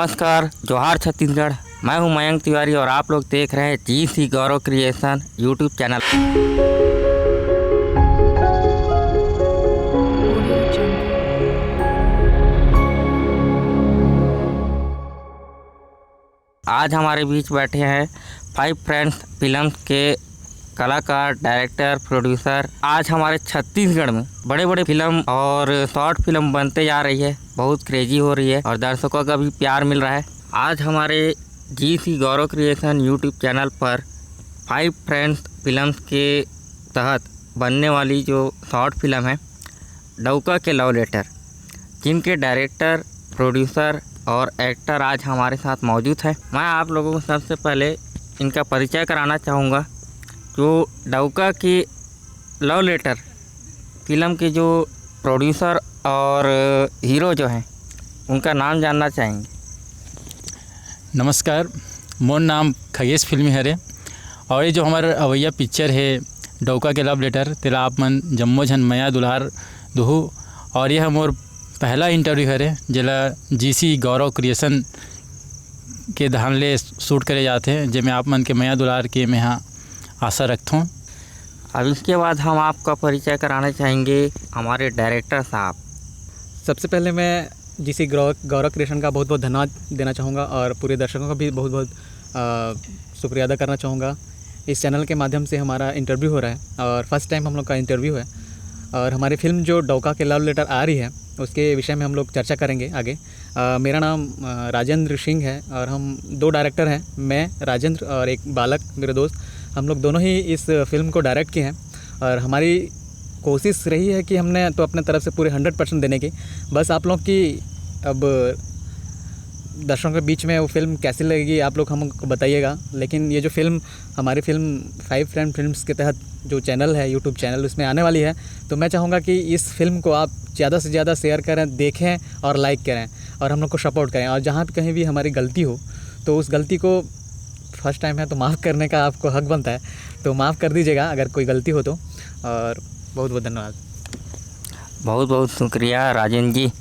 नमस्कार, जोहार छत्तीसगढ़। मैं हूं मयंक तिवारी और आप लोग देख रहे हैं GC गौरव क्रिएशन यूट्यूब चैनल। आज हमारे बीच बैठे हैं 5 फ्रेंड्स फिल्म के कलाकार, डायरेक्टर, प्रोड्यूसर। आज हमारे छत्तीसगढ़ में बड़े बड़े फिल्म और शॉर्ट फिल्म बनते जा रही है, बहुत क्रेजी हो रही है और दर्शकों का भी प्यार मिल रहा है। आज हमारे GC गौरव क्रिएशन यूट्यूब चैनल पर 5 फ्रेंड्स फिल्म के तहत बनने वाली जो शॉर्ट फिल्म है डौका के लव लेटर, जिनके डायरेक्टर, प्रोड्यूसर और एक्टर आज हमारे साथ मौजूद है। मैं आप लोगों को सबसे पहले इनका परिचय कराना चाहूँगा। जो डौका की लव लेटर फिल्म के जो प्रोड्यूसर और हीरो जो हैं उनका नाम जानना चाहेंगे। नमस्कार, मोर नाम खगेश फिल्मी हरे और ये जो हमारे अवैया पिक्चर है डौका के लव लेटर तेरा आप मन जम्मो झन मया दुलार दुहू। और यह मोर पहला इंटरव्यू हरे जेला GC गौरव क्रिएशन के धान ले शूट करे जाते हैं, जेमें आप मन के मया दुलार के मैं यहाँ आशा रखता हूँ। अब इसके बाद हम आपका परिचय कराना चाहेंगे हमारे डायरेक्टर साहब। सबसे पहले मैं GC गौरव क्रिएशन का बहुत बहुत धन्यवाद देना चाहूँगा और पूरे दर्शकों का भी बहुत बहुत शुक्रिया अदा करना चाहूँगा। इस चैनल के माध्यम से हमारा इंटरव्यू हो रहा है और फर्स्ट टाइम हम लोग का इंटरव्यू है और हमारी फिल्म जो डौका के लव लेटर आ रही है उसके विषय में हम लोग चर्चा करेंगे आगे। मेरा नाम राजेंद्र सिंह है और हम 2 डायरेक्टर हैं, मैं राजेंद्र और एक बालक मेरे दोस्त। हम लोग दोनों ही इस फिल्म को डायरेक्ट किए हैं और हमारी कोशिश रही है कि हमने तो अपने तरफ से पूरे 100% देने की। बस आप लोग की अब दर्शकों के बीच में वो फिल्म कैसी लगेगी आप लोग हमको बताइएगा। लेकिन ये जो फिल्म हमारी फिल्म 5 फ्रेंड फिल्म्स के तहत जो चैनल है, यूट्यूब चैनल, उसमें आने वाली है, तो मैं चाहूँगा कि इस फिल्म को आप ज़्यादा से ज़्यादा शेयर करें, देखें और लाइक करें और हम लोग को सपोर्ट करें। और जहाँ भी कहीं भी हमारी गलती हो तो उस गलती को फर्स्ट टाइम है तो माफ़ करने का आपको हक बनता है, तो माफ़ कर दीजिएगा अगर कोई गलती हो तो। और बहुत बहुत धन्यवाद। बहुत बहुत शुक्रिया राजेंद्र जी।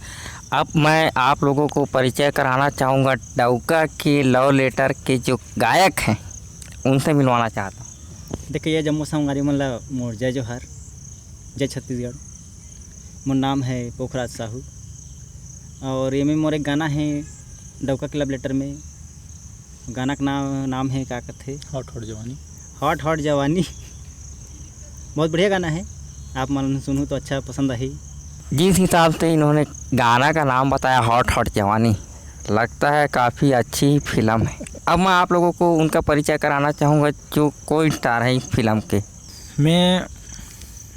अब मैं आप लोगों को परिचय कराना चाहूँगा डौका के लव लेटर के जो गायक हैं उनसे मिलवाना चाहता हूँ। देखिए जम्मू संगवारी मन ला मोर जय जोहार, जय छत्तीसगढ़। मोर नाम है पोखराज साहू और ये में मोर एक गाना है डौका के लव लेटर में। गाना का नाम है क्या कहते हैं, हॉट हॉट जवानी। हॉट हॉट जवानी बहुत बढ़िया गाना है, आप मन सुनूँ तो अच्छा पसंद आई। जिस हिसाब से इन्होंने गाना का नाम बताया हॉट हॉट जवानी, लगता है काफ़ी अच्छी फिल्म है। अब मैं आप लोगों को उनका परिचय कराना चाहूँगा जो को स्टार है इस फिल्म के। मैं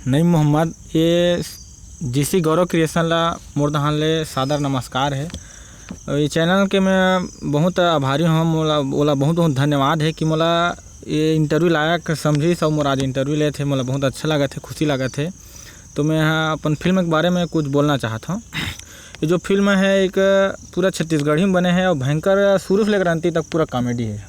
नईम मोहम्मद, ये GC गौरव क्रिएशन ला मोर दहान ले सादर नमस्कार है। ये चैनल के मैं बहुत आभारी हूँ, मोला बहुत बहुत धन्यवाद है कि मोला ये इंटरव्यू लायक समझी। सब मोर आज इंटरव्यू ले थे, मोला बहुत अच्छा लगा थे, खुशी लगा थे। तो मैं यहाँ अपन फिल्म के बारे में कुछ बोलना चाहता हूँ। ये जो फिल्म है एक पूरा छत्तीसगढ़ी में बने हैं और भयंकर शुरू से लेकर अंत तक पूरा कॉमेडी है।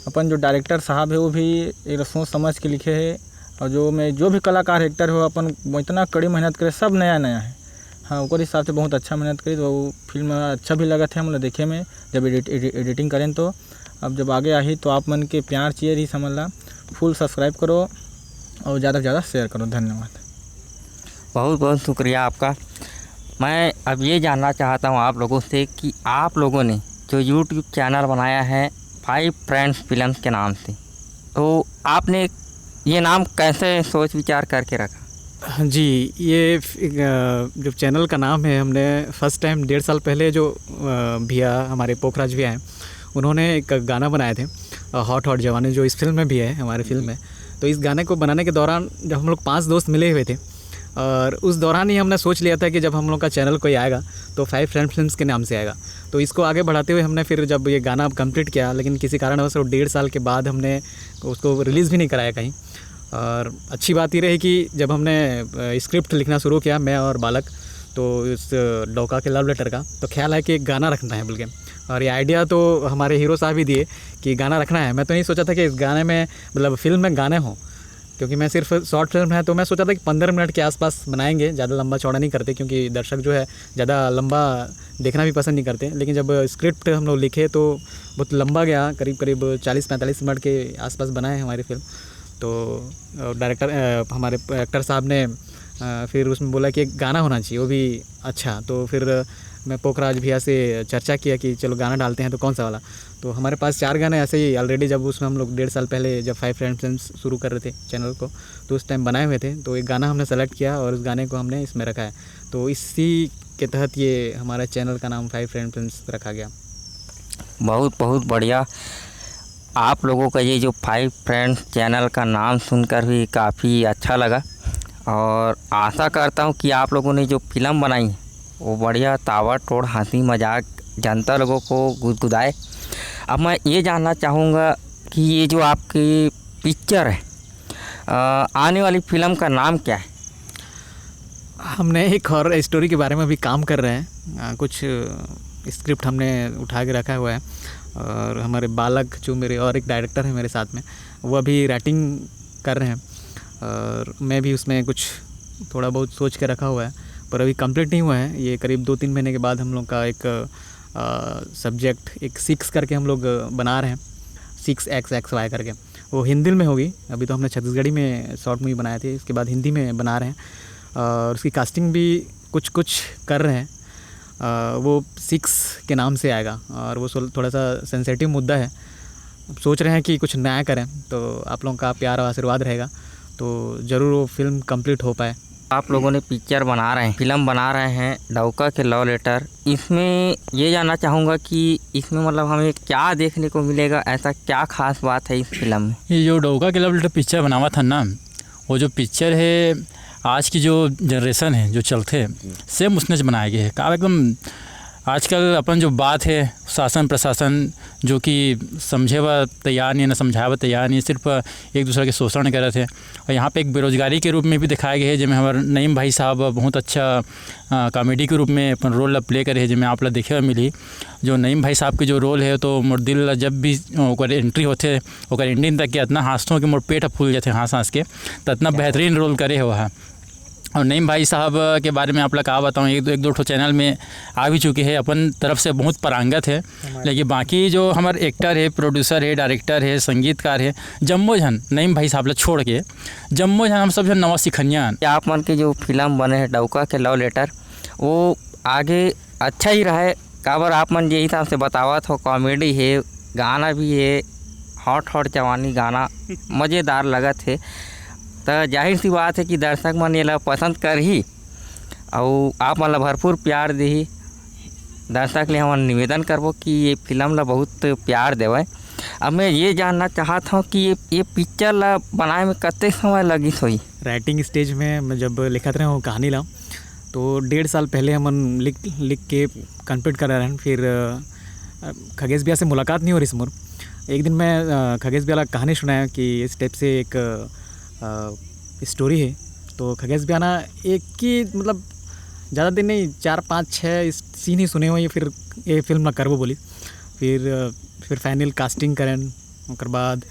अपन जो डायरेक्टर साहब है वो भी एक सोच समझ के लिखे है और जो भी कलाकार एक्टर हो अपन इतना कड़ी मेहनत करे, सब नया नया है। हाँ, उसके हिसाब से बहुत अच्छा मेहनत करी तो वो फिल्म अच्छा भी लगा था मतलब देखे में जब एडिटिंग करें। तो अब जब आगे आई तो आप मन के प्यार चाहिए ही समझ ला। फुल सब्सक्राइब करो और ज़्यादा से ज़्यादा शेयर करो। धन्यवाद। बहुत बहुत शुक्रिया आपका। मैं अब ये जानना चाहता हूँ आप लोगों से कि आप लोगों ने जो यूट्यूब चैनल बनाया है 5 फ्रेंड्स फिल्म के नाम से, तो आपने ये नाम कैसे सोच विचार करके रखा? जी, ये जो चैनल का नाम है हमने फर्स्ट टाइम 1.5 साल पहले जो भैया हमारे पोखराज भैया हैं उन्होंने एक गाना बनाए थे हॉट हॉट जवानी, जो इस फिल्म में भी है, हमारी फिल्म में। तो इस गाने को बनाने के दौरान जब हम लोग 5 दोस्त मिले हुए थे और उस दौरान ही हमने सोच लिया था कि जब हम लोग का चैनल कोई आएगा तो 5 फ्रेंड फिल्म्स के नाम से आएगा। तो इसको आगे बढ़ाते हुए हमने फिर जब ये गाना कंप्लीट किया, लेकिन किसी कारणवश 1.5 साल के बाद हमने उसको रिलीज़ भी नहीं कराया कहीं। और अच्छी बात ये रही कि जब हमने स्क्रिप्ट लिखना शुरू किया मैं और बालक, तो इस डौका के लव लेटर का तो ख्याल है कि एक गाना रखना है बल्कि। और ये आइडिया तो हमारे हीरो साहब ही दिए कि गाना रखना है। मैं तो नहीं सोचा था कि इस गाने में मतलब फिल्म में गाने हों, क्योंकि मैं सिर्फ शॉर्ट फिल्म है तो मैं सोचा था कि 15 मिनट के आसपास बनाएंगे, ज़्यादा लंबा चौड़ा नहीं करते क्योंकि दर्शक जो है ज़्यादा लंबा देखना भी पसंद नहीं करते। लेकिन जब स्क्रिप्ट हम लोग लिखे तो बहुत लंबा गया, करीब करीब 40-45 मिनट के आसपास बना है हमारी फिल्म। तो डायरेक्टर हमारे एक्टर साहब ने फिर उसमें बोला कि एक गाना होना चाहिए, वो भी अच्छा। तो फिर मैं पोखराज भैया से चर्चा किया कि चलो गाना डालते हैं, तो कौन सा वाला। तो हमारे पास 4 गाने ऐसे ही ऑलरेडी, जब उसमें हम लोग 1.5 साल पहले जब 5 फ्रेंड्स शुरू कर रहे थे चैनल को, तो उस टाइम बनाए हुए थे। तो एक गाना हमने सेलेक्ट किया और उस गाने को हमने इसमें रखा है। तो इसी के तहत ये हमारा चैनल का नाम 5 फ्रेंड्स रखा गया। बहुत बहुत बढ़िया। आप लोगों का ये जो 5 फ्रेंड्स चैनल का नाम सुनकर भी काफ़ी अच्छा लगा और आशा करता हूँ कि आप लोगों ने जो फिल्म बनाई वो बढ़िया ताबड़तोड़ हंसी मजाक जनता लोगों को गुदगुदाए। अब मैं ये जानना चाहूँगा कि ये जो आपकी पिक्चर है, आने वाली फ़िल्म का नाम क्या है? हमने एक हॉरर स्टोरी के बारे में भी काम कर रहे हैं। कुछ स्क्रिप्ट हमने उठा के रखा हुआ है और हमारे बालक जो मेरे और एक डायरेक्टर है मेरे साथ में, वो अभी राइटिंग कर रहे हैं और मैं भी उसमें कुछ थोड़ा बहुत सोच के रखा हुआ है, पर अभी कंप्लीट नहीं हुआ है। ये करीब 2-3 महीने के बाद हम लोग का एक सब्जेक्ट एक 6 करके हम लोग बना रहे हैं, 6XXY करके। वो हिंदी में होगी। अभी तो हमने छत्तीसगढ़ी में शॉर्ट मूवी बनाए थे, इसके बाद हिंदी में बना रहे हैं और उसकी कास्टिंग भी कुछ कर रहे हैं। वो 6 के नाम से आएगा और वो थोड़ा सा सेंसिटिव मुद्दा है। सोच रहे हैं कि कुछ नया करें, तो आप लोगों का प्यार और आशीर्वाद रहेगा तो ज़रूर वो फिल्म कंप्लीट हो पाए। आप लोगों ने पिक्चर बना रहे हैं, फिल्म बना रहे हैं डौका के लव लेटर, इसमें ये जानना चाहूँगा कि इसमें मतलब हमें क्या देखने को मिलेगा, ऐसा क्या खास बात है इस फिल्म में? ये जो डौका के लव लेटर पिक्चर बनावा था ना, वो जो पिक्चर है आज की जो जनरेशन है जो चलते सेम उसने से बनाया गया है। का एकदम आजकल अपन जो बात है शासन प्रशासन जो कि समझे व तैयार नहीं है, ना समझाए व तैयार नहीं, सिर्फ एक दूसरे के शोषण कर रहे थे। और यहाँ पे एक बेरोजगारी के रूप में भी दिखाया गया है, जिसमें हमारे नईम भाई साहब बहुत अच्छा कॉमेडी के रूप में अपन रोल प्ले करे है, जिसमें आप लोग देखे हुए मिली। जो नईम भाई साहब के जो रोल है तो मोर दिल जब भी ओकर एंट्री होते ओकर एंडिंग तक के इतना हंसते कि मोर पेट फूल जाते हंस हंस के, तो इतना बेहतरीन रोल करे है वह। और नईम भाई साहब के बारे में आप लोग का बताऊँ, एक दो चैनल में आ भी चुके हैं, अपन तरफ से बहुत पारंगत है। लेकिन बाकी जो हमारे एक्टर है, प्रोड्यूसर है, डायरेक्टर है, संगीतकार है, जम्मो जन नईम भाई साहब लोग छोड़ के जम्मो जन हम सब जो नवा सिखनियान। आप मन के जो फिल्म बने हैं डौका के लव लेटर, वो आगे अच्छा ही रहे काबर आप मन जे हिसाब से बतावत हो, कॉमेडी है, गाना भी है, हॉट जवानी गाना मज़ेदार लगत है, तो जाहिर सी बात है कि दर्शक मन ये पसंद कर ही और आप मन भरपूर प्यार दे। दर्शक ले हम निवेदन करबो कि ये फिल्म ला बहुत प्यार देवे। अब मैं ये जानना चाहता हूँ कि ये पिक्चर ला बनाए में कितने समय लगी हुई? राइटिंग स्टेज में मैं जब लिखत रहे हो कहानी ला, तो 1.5 साल पहले हम लिख के कंप्लीट कर रहे हैं। फिर खगेश भैया से मुलाकात नहीं हो रही समोर। एक दिन मैं खगेश भैया कहानी सुनाया कि इस टाइप से एक स्टोरी है, तो खगेश भैया ना एक ही मतलब ज़्यादा दिन नहीं 4-5-6 सीन ही सुने हुए, फिर ये फिल्म ना करबो बोली। फिर फाइनल कास्टिंग करें, उसके बाद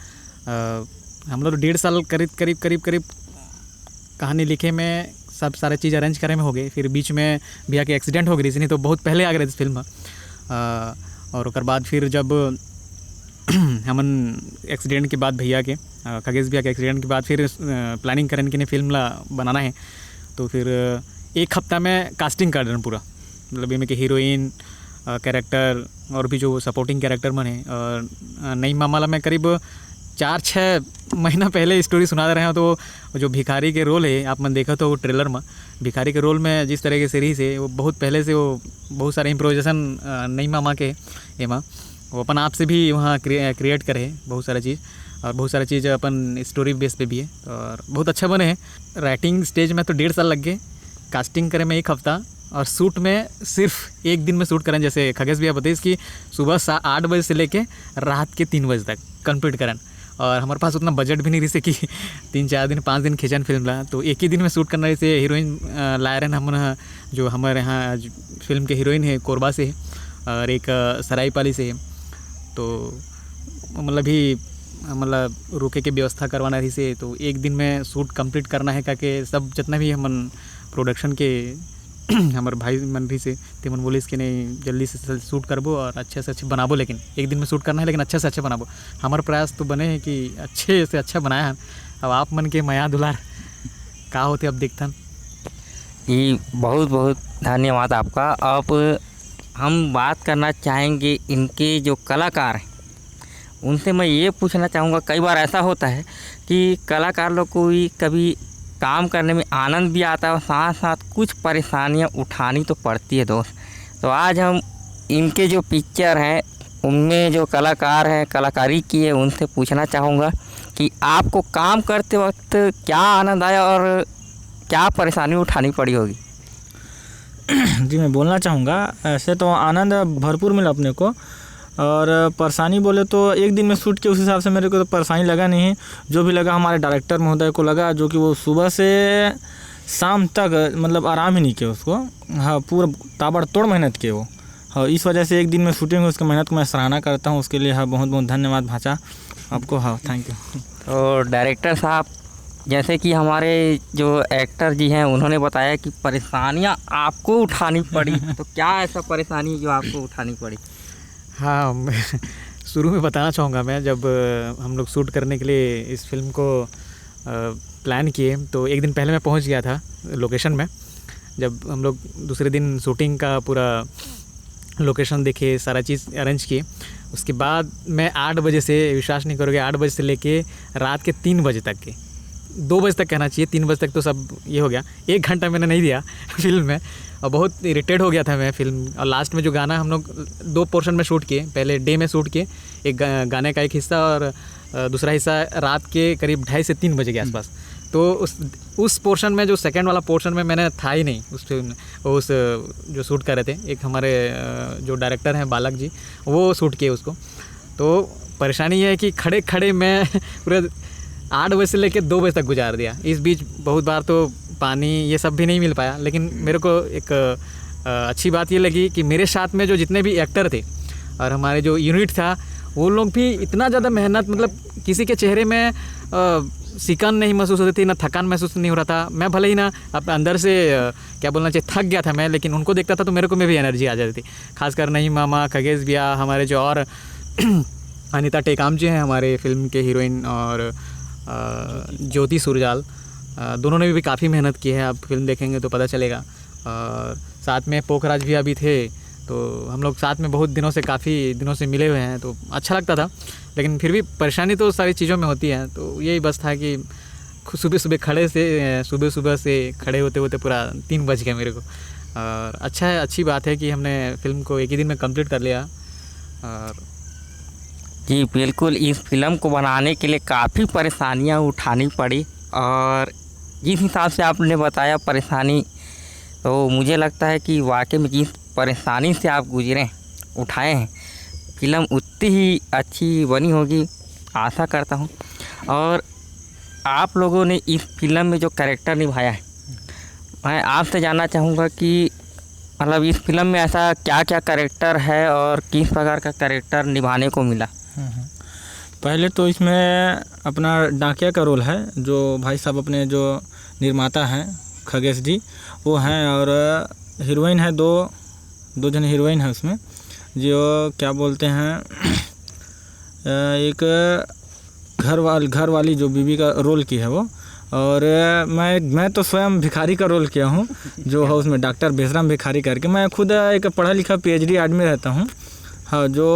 हम लोग 1.5 साल करीब कहानी लिखे में सब सारे चीज़ अरेंज करे में हो गए। फिर बीच में भैया के एक्सीडेंट हो गई, नहीं तो बहुत पहले आ गए इस फिल्म में। और उसके बाद फिर जब हमन एक्सीडेंट के बाद भैया के खगेश भैया के एक्सीडेंट के बाद फिर प्लानिंग करें कि फिल्म ला बनाना है, तो फिर 1 हफ्ता में कास्टिंग कर दें पूरा, मतलब ये में कि हीरोइन कैरेक्टर और भी जो सपोर्टिंग कैरेक्टर मन है। और नई मामला में करीब 4-6 महीना पहले स्टोरी सुना रहे हैं। तो जो भिखारी के रोल है आप मन देखा तो वो ट्रेलर में भिखारी के रोल में जिस तरह की सीरीज़ है वो बहुत पहले से वो बहुत सारे इम्प्रोवाइजेशन नई मामा के एमा वो अपन आप से भी वहाँ क्रिएट करे बहुत सारा चीज़, और बहुत सारा चीज़ अपन स्टोरी बेस पे भी है और बहुत अच्छा बने हैं। राइटिंग स्टेज में तो 1.5 साल लग गए, कास्टिंग करे में 1 हफ्ता, और शूट में सिर्फ 1 दिन में शूट करें। जैसे खगेश भैया बताइए कि सुबह 8 बजे से लेके रात के 3 बजे तक कंप्लीट करें। और हमारे पास उतना बजट भी नहीं रही से कि 3-4 दिन 5 दिन खींचन फिल्म ला, तो एक ही दिन में शूट करना रही से हीरोइन लाए रहे हम जो हमारे यहाँ फिल्म के हीरोइन है कोरबा से और एक सरायपाली से है। तो मतलब भी मतलब रुके के व्यवस्था करवाना रही से, तो एक दिन में शूट कंप्लीट करना है करके सब जितना भी हमन प्रोडक्शन के हमारे भाई मन भी से तेमन बोले इसके नहीं जल्दी से शूट करबो और अच्छे से अच्छे बनाबो, लेकिन एक दिन में शूट करना है लेकिन अच्छे से अच्छे बनाबो। हमारे प्रयास तो बने हैं कि अच्छे से अच्छा बनाया है। अब आप मन के माया दुलार का होते अब देखथन। ये बहुत बहुत धन्यवाद आपका। अब हम बात करना चाहेंगे इनके जो कलाकार हैं उनसे। मैं ये पूछना चाहूँगा, कई बार ऐसा होता है कि कलाकार लोग को भी कभी काम करने में आनंद भी आता है और साथ साथ कुछ परेशानियां उठानी तो पड़ती है दोस्त। तो आज हम इनके जो पिक्चर हैं उनमें जो कलाकार हैं कलाकारी की है उनसे पूछना चाहूँगा कि आपको काम करते वक्त क्या आनंद आया और क्या परेशानी उठानी पड़ी होगी। जी मैं बोलना चाहूँगा, ऐसे तो आनंद भरपूर मिला अपने को, और परेशानी बोले तो एक दिन में शूट के उस हिसाब से मेरे को तो परेशानी लगा नहीं। जो भी लगा हमारे डायरेक्टर महोदय को लगा, जो कि वो सुबह से शाम तक मतलब आराम ही नहीं किया उसको। हाँ, पूरा ताबड़तोड़ मेहनत किए वो। हाँ, इस वजह से एक दिन में शूटिंग हुई, उसकी मेहनत को मैं सराहना करता हूँ। उसके लिए हाँ बहुत बहुत धन्यवाद भाचा आपको। हाँ, थैंक यू। तो डायरेक्टर साहब, जैसे कि हमारे जो एक्टर जी हैं उन्होंने बताया कि परेशानियां आपको उठानी पड़ी, तो क्या ऐसा परेशानी जो आपको उठानी पड़ी? हाँ, मैं शुरू में बताना चाहूँगा। मैं जब हम लोग शूट करने के लिए इस फिल्म को प्लान किए तो एक दिन पहले मैं पहुँच गया था लोकेशन में। जब हम लोग दूसरे दिन शूटिंग का पूरा लोकेशन देखे, सारा चीज़ अरेंज किए, उसके बाद मैं 8 बजे से, विश्वास नहीं करोगे, 8 बजे से लेके रात के 3 बजे तक के, 2 बजे तक कहना चाहिए, 3 बजे तक तो सब ये हो गया। 1 घंटा मैंने नहीं दिया फिल्म में और बहुत इरिटेट हो गया था मैं फिल्म। और लास्ट में जो गाना हम लोग 2 पोर्शन में शूट किए, पहले डे में शूट किए, एक गाने का एक हिस्सा और दूसरा हिस्सा रात के करीब 2:30 से 3 बजे के आसपास। तो उस पोर्शन में, जो सेकंड वाला पोर्शन में मैंने था ही नहीं उस फिल्म में। उस जो शूट कर रहे थे, एक हमारे जो डायरेक्टर हैं बालक जी, वो शूट किए उसको। तो परेशानी ये है कि खड़े खड़े मैं पूरे 8 बजे से लेकर 2 बजे तक गुजार दिया। इस बीच बहुत बार तो पानी ये सब भी नहीं मिल पाया, लेकिन मेरे को एक अच्छी बात ये लगी कि मेरे साथ में जो जितने भी एक्टर थे और हमारे जो यूनिट था, वो लोग भी इतना ज़्यादा मेहनत, मतलब किसी के चेहरे में सिकन नहीं महसूस होती थी, ना थकान महसूस नहीं हो रहा था। मैं भले ही ना अपने अंदर से क्या बोलना चाहिए, थक गया था मैं, लेकिन उनको देखता था तो मेरे को में भी एनर्जी आ जाती थी। खासकर नहीं मामा, खगेश भैया, हमारे जो और अनीता टेकाम जी हैं हमारे फिल्म के हीरोइन, और ज्योति सुरजाल, दोनों ने भी काफ़ी मेहनत की है। आप फिल्म देखेंगे तो पता चलेगा। और साथ में पोखराज भी अभी थे, तो हम लोग साथ में बहुत दिनों से, काफ़ी दिनों से मिले हुए हैं, तो अच्छा लगता था। लेकिन फिर भी परेशानी तो सारी चीज़ों में होती है। तो यही बस था कि सुबह सुबह से खड़े होते होते पूरा 3 बज गया मेरे को। और अच्छा है, अच्छी बात है कि हमने फिल्म को एक ही दिन में कंप्लीट कर लिया। और जी बिल्कुल, इस फिल्म को बनाने के लिए काफ़ी परेशानियां उठानी पड़ी, और जिस हिसाब से आपने बताया परेशानी, तो मुझे लगता है कि वाकई में जिस परेशानी से आप गुजरे, उठाए हैं, फिल्म उतनी ही अच्छी बनी होगी, आशा करता हूं। और आप लोगों ने इस फिल्म में जो कैरेक्टर निभाया है, मैं आपसे जानना चाहूँगा कि मतलब इस फिल्म में ऐसा क्या क्या कैरेक्टर है और किस प्रकार का कैरेक्टर निभाने को मिला? पहले तो इसमें अपना डाकिया का रोल है, जो भाई साहब अपने जो निर्माता हैं खगेश जी, वो हैं। और हीरोइन है, दो जन हीरोइन है उसमें, जो क्या बोलते हैं, एक घर वाली जो बीवी का रोल की है वो। और मैं तो स्वयं भिखारी का रोल किया हूँ, जो है उसमें डॉक्टर बेसराम भिखारी करके। मैं खुद एक पढ़ा लिखा PhD आदमी रहता हूँ। हाँ, जो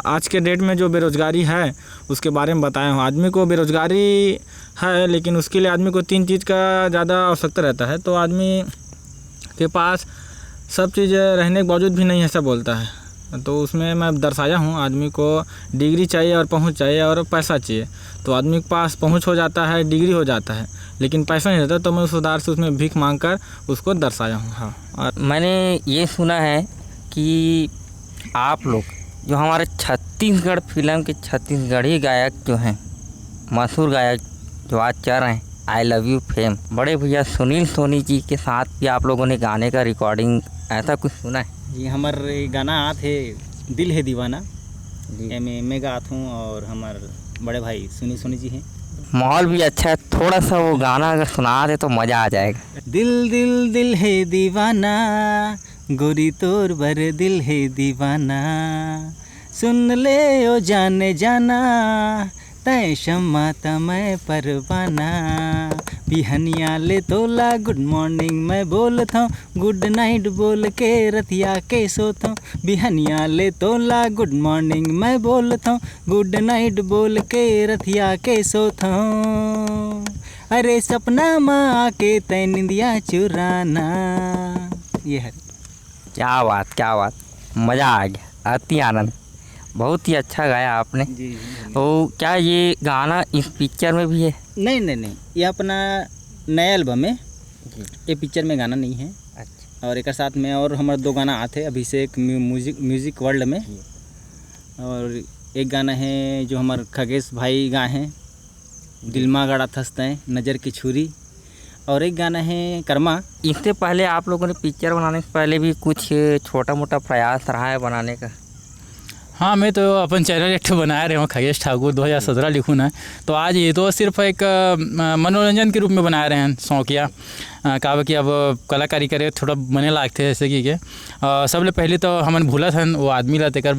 आज के डेट में जो बेरोज़गारी है उसके बारे में बताया हूँ। आदमी को बेरोज़गारी है, लेकिन उसके लिए आदमी को 3 चीज़ का ज़्यादा आवश्यकता रहता है। तो आदमी के पास सब चीज़ रहने के बावजूद भी नहीं ऐसा बोलता है। तो उसमें मैं दर्शाया हूँ, आदमी को डिग्री चाहिए और पहुँच चाहिए और पैसा चाहिए। तो आदमी के पास पहुँच हो जाता है, डिग्री हो जाता है, लेकिन पैसा नहीं रहता। तो मैं उस उधार से उसमें भीख मांग कर उसको दर्शाया हूँ। हाँ, और मैंने ये सुना है कि आप लोग जो हमारे छत्तीसगढ़ फिल्म के छत्तीसगढ़ी गायक जो हैं, मशहूर गायक जो आज चल रहे हैं, आई लव यू फेम, बड़े भैया सुनील सोनी जी के साथ भी आप लोगों ने गाने का रिकॉर्डिंग, ऐसा कुछ सुना है? जी, हमारे गाना आत है दिल है दीवाना, एमे गात हूँ। और हमार बड़े भाई सुनी जी हैं। माहौल भी अच्छा है, थोड़ा सा वो गाना अगर सुना दे तो मज़ा आ जाएगा। दिल दिल दिल है दीवाना, गोरी तोर बर दिल है दीवाना, सुन ले ओ जाने जाना, तय शम्मा तमय परवाना, बिहनिया ले तोला गुड मॉर्निंग मैं बोलता हूँ, गुड नाइट बोल के रतिया के सोता हूँ, बिहनिया ले तोला गुड मॉर्निंग मैं बोलता हूँ, गुड नाइट बोल के रतिया के सोता हूँ, अरे सपना माँ आके तय निंदिया चुराना। ये है। क्या बात, मज़ा आ गया, अति आनंद, बहुत ही अच्छा गाया आपने। जी। तो क्या ये गाना इस पिक्चर में भी है? नहीं, ये अपना नया एल्बम है, ये पिक्चर में गाना नहीं है। अच्छा। और एक साथ में और हमारे 2 गाना आते अभिषेक म्यूजिक वर्ल्ड में, और एक गाना है जो हमारे खगेश भाई गाए हैं, दिलमा गड़ा थसते नज़र की छुरी, और एक गाना है कर्मा। इससे पहले आप लोगों ने पिक्चर बनाने से पहले भी कुछ छोटा मोटा प्रयास रहा है बनाने का? हाँ, मैं तो अपन चैनल एक बना रहे हूँ, खगेश ठाकुर 2017 लिखूँ ना, तो आज ये तो सिर्फ एक मनोरंजन के रूप में बना रहे हैं, शौकिया कहा कि अब कलाकारी करे थोड़ा बने लागते जैसे कि सबले पहले तो हमन भूला था वो आदमी ला तेकर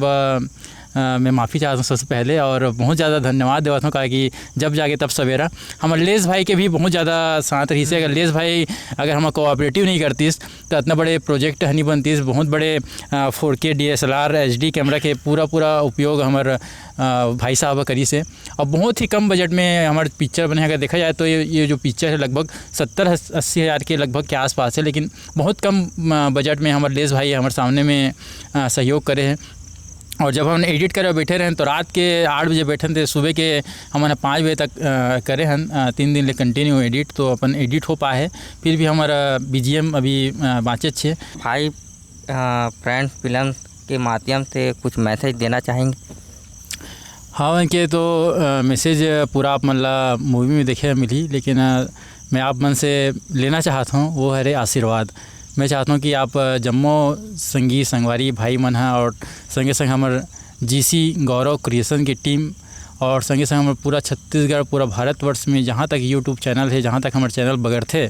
मैं माफ़ी चाहता हूँ सबसे पहले, और बहुत ज़्यादा धन्यवाद देवत हूँ, कि जब जागे तब सवेरा। हमारे लेस भाई के भी बहुत ज़्यादा साथ रही से, अगर लेस भाई अगर हम कोऑपरेटिव नहीं करतीस तो इतना बड़े प्रोजेक्ट नहीं बनतीस। बहुत बड़े 4K DSLR HD कैमरा के पूरा उपयोग हमारे भाई साहब करी से, और बहुत ही कम बजट में हमारे पिक्चर बने। अगर देखा जाए तो ये जो पिक्चर है लगभग 70-80 हज़ार के लगभग के आसपास है, लेकिन बहुत कम बजट में हमारे लेस भाई हमारे सामने में सहयोग करे हैं। और जब हम एडिट करे बैठे रहे तो रात के 8 बजे बैठे थे, सुबह के हमने 5 बजे तक करे हैं, 3 दिन ले कंटिन्यू एडिट, तो अपन एडिट हो पाए है। फिर भी हमारा BGM अभी बाँचे छे। भाई फ्रेंड्स फिल्म के माध्यम से कुछ मैसेज देना चाहेंगे? हाँ, उनके तो मैसेज पूरा आप मतलब मूवी में देखे मिली, लेकिन मैं आप मन से लेना चाहता हूँ, वो है रे आशीर्वाद। मैं चाहता हूँ कि आप जम्मो संगी संगवारी भाई मन है, और संगे संग हमारे GC गौरव क्रिएशन की टीम, और संगे संग हमारे पूरा छत्तीसगढ़ पूरा भारतवर्ष में जहाँ तक यूट्यूब चैनल है, जहाँ तक हमारे चैनल बगैर थे,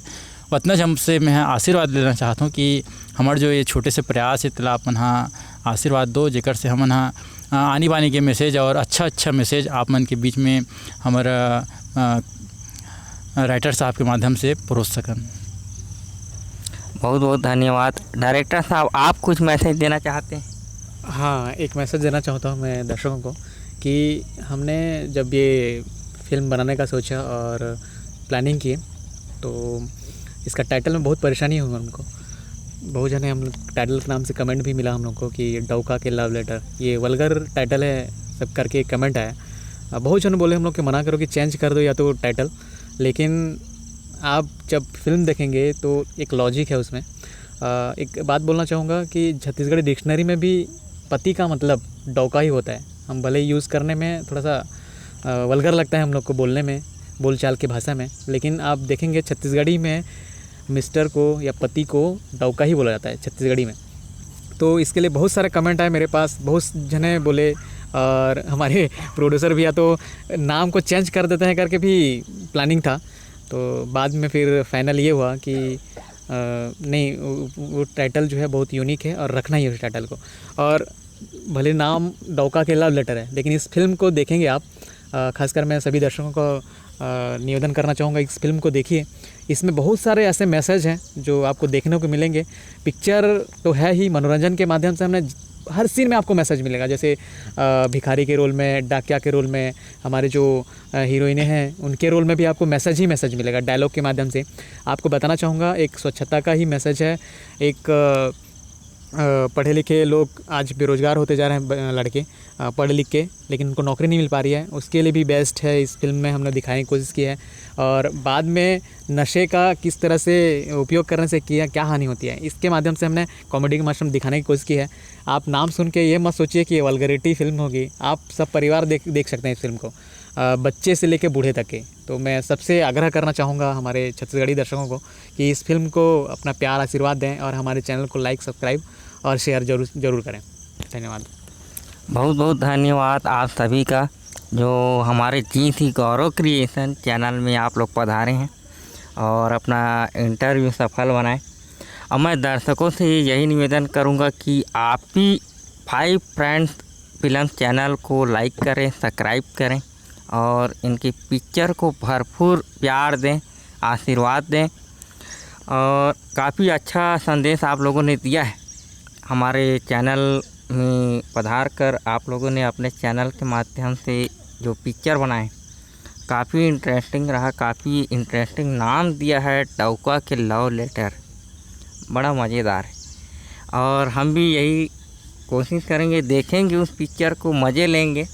उतना हमसे मैं आशीर्वाद लेना चाहता हूँ कि हमारे जो ये छोटे से प्रयास है तला अपन हाँ आशीर्वाद दो, जेकर से हमन हाँ आनी बानी के मैसेज और अच्छा मैसेज आप मन के बीच में हमारा राइटर साहब के माध्यम से परोस सकन। बहुत बहुत धन्यवाद। डायरेक्टर साहब, आप कुछ मैसेज देना चाहते हैं? हाँ, एक मैसेज देना चाहता हूँ मैं दर्शकों को कि हमने जब ये फिल्म बनाने का सोचा और प्लानिंग की तो इसका टाइटल में बहुत परेशानी हुई हमको। बहुत जने हम टाइटल के नाम से कमेंट भी मिला हम लोग को कि डौका के लव लेटर, ये वल्गर टाइटल है सब करके कमेंट आया। बहुत जन बोले हम लोग कि मना करो कि चेंज कर दो या तो टाइटल, लेकिन आप जब फिल्म देखेंगे तो एक लॉजिक है उसमें। एक बात बोलना चाहूँगा कि छत्तीसगढ़ी डिक्शनरी में भी पति का मतलब डौका ही होता है। हम भले यूज़ करने में थोड़ा सा वल्गर लगता है हम लोग को बोलने में, बोलचाल की भाषा में, लेकिन आप देखेंगे छत्तीसगढ़ी में मिस्टर को या पति को डौका ही बोला जाता है छत्तीसगढ़ी में। तो इसके लिए बहुत सारे कमेंट आए मेरे पास, बहुत जने बोले, और हमारे प्रोड्यूसर भी या तो नाम को चेंज कर देते हैं करके भी प्लानिंग था। तो बाद में फिर फाइनल ये हुआ कि नहीं, वो टाइटल जो है बहुत यूनिक है और रखना ही है उस टाइटल को। और भले नाम डौका के लव लेटर है, लेकिन इस फिल्म को देखेंगे आप, खासकर मैं सभी दर्शकों को निवेदन करना चाहूँगा इस फिल्म को देखिए। इसमें बहुत सारे ऐसे मैसेज हैं जो आपको देखने को मिलेंगे। पिक्चर तो है ही, मनोरंजन के माध्यम से हमने हर सीन में आपको मैसेज मिलेगा। जैसे भिखारी के रोल में, डाकिया के रोल में, हमारे जो हीरोइनें हैं उनके रोल में भी आपको मैसेज ही मैसेज मिलेगा डायलॉग के माध्यम से। आपको बताना चाहूँगा एक स्वच्छता का ही मैसेज है। एक पढ़े लिखे लोग आज बेरोज़गार होते जा रहे हैं, लड़के पढ़ लिख के, लेकिन उनको नौकरी नहीं मिल पा रही है, उसके लिए भी बेस्ट है इस फिल्म में हमने दिखाने की कोशिश की है। और बाद में नशे का किस तरह से उपयोग करने से क्या हानि होती है, इसके माध्यम से हमने कॉमेडी के माध्यम दिखाने की कोशिश की है। आप नाम सुन के ये मत सोचिए कि ये वल्गरिटी फिल्म होगी, आप सब परिवार देख सकते हैं इस फिल्म को, बच्चे से लेके बूढ़े तक के। तो मैं सबसे आग्रह करना चाहूँगा हमारे छत्तीसगढ़ी दर्शकों को कि इस फिल्म को अपना प्यार आशीर्वाद दें और हमारे चैनल को लाइक, सब्सक्राइब और शेयर जरूर करें। धन्यवाद। बहुत बहुत धन्यवाद आप सभी का। जो हमारे GC गौरव क्रिएशन चैनल में आप लोग पधारे हैं और अपना इंटरव्यू सफल बनाएं। और मैं दर्शकों से यही निवेदन करूंगा कि आप भी 5 फ्रेंड्स फिल्म चैनल को लाइक करें, सब्सक्राइब करें और इनकी पिक्चर को भरपूर प्यार दें, आशीर्वाद दें। और काफ़ी अच्छा संदेश आप लोगों ने दिया है हमारे चैनल में पधार कर। आप लोगों ने अपने चैनल के माध्यम से जो पिक्चर बनाए काफ़ी इंटरेस्टिंग रहा, काफ़ी इंटरेस्टिंग नाम दिया है डौका के लव लेटर, बड़ा मज़ेदार है। और हम भी यही कोशिश करेंगे, देखेंगे उस पिक्चर को, मज़े लेंगे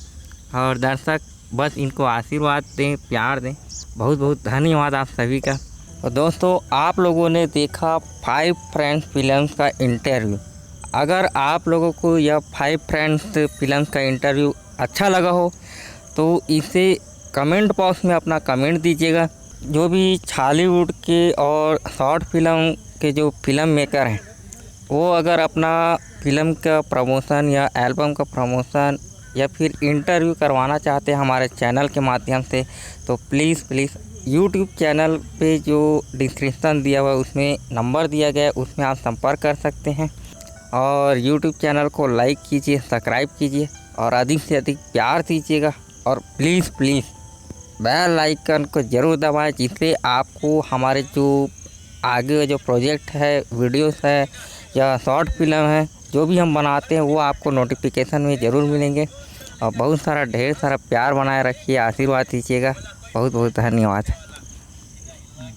और दर्शक बस इनको आशीर्वाद दें, प्यार दें। बहुत बहुत धन्यवाद आप सभी का। और दोस्तों, आप लोगों ने देखा 5 फ्रेंड्स फिल्म्स का इंटरव्यू। अगर आप लोगों को यह 5 फ्रेंड्स फिल्म्स का इंटरव्यू अच्छा लगा हो तो इसे कमेंट बॉक्स में अपना कमेंट दीजिएगा। जो भी हॉलीवुड के और शॉर्ट फिल्म के जो फिल्म मेकर हैं वो अगर अपना फिल्म का प्रमोशन या एल्बम का प्रमोशन या फिर इंटरव्यू करवाना चाहते हैं हमारे चैनल के माध्यम से, तो प्लीज़ यूट्यूब चैनल पे जो डिस्क्रिप्शन दिया हुआ है उसमें नंबर दिया गया है, उसमें आप संपर्क कर सकते हैं। और यूट्यूब चैनल को लाइक कीजिए, सब्सक्राइब कीजिए और अधिक से अधिक प्यार दीजिएगा। और प्लीज़ बेल आइकन को ज़रूर दबाएं, जिससे आपको हमारे जो आगे जो प्रोजेक्ट है, वीडियोस है या शॉर्ट फिल्म है, जो भी हम बनाते हैं वो आपको नोटिफिकेशन में ज़रूर मिलेंगे। और बहुत सारा ढेर सारा प्यार बनाए रखिए, आशीर्वाद दीजिएगा। बहुत बहुत धन्यवाद।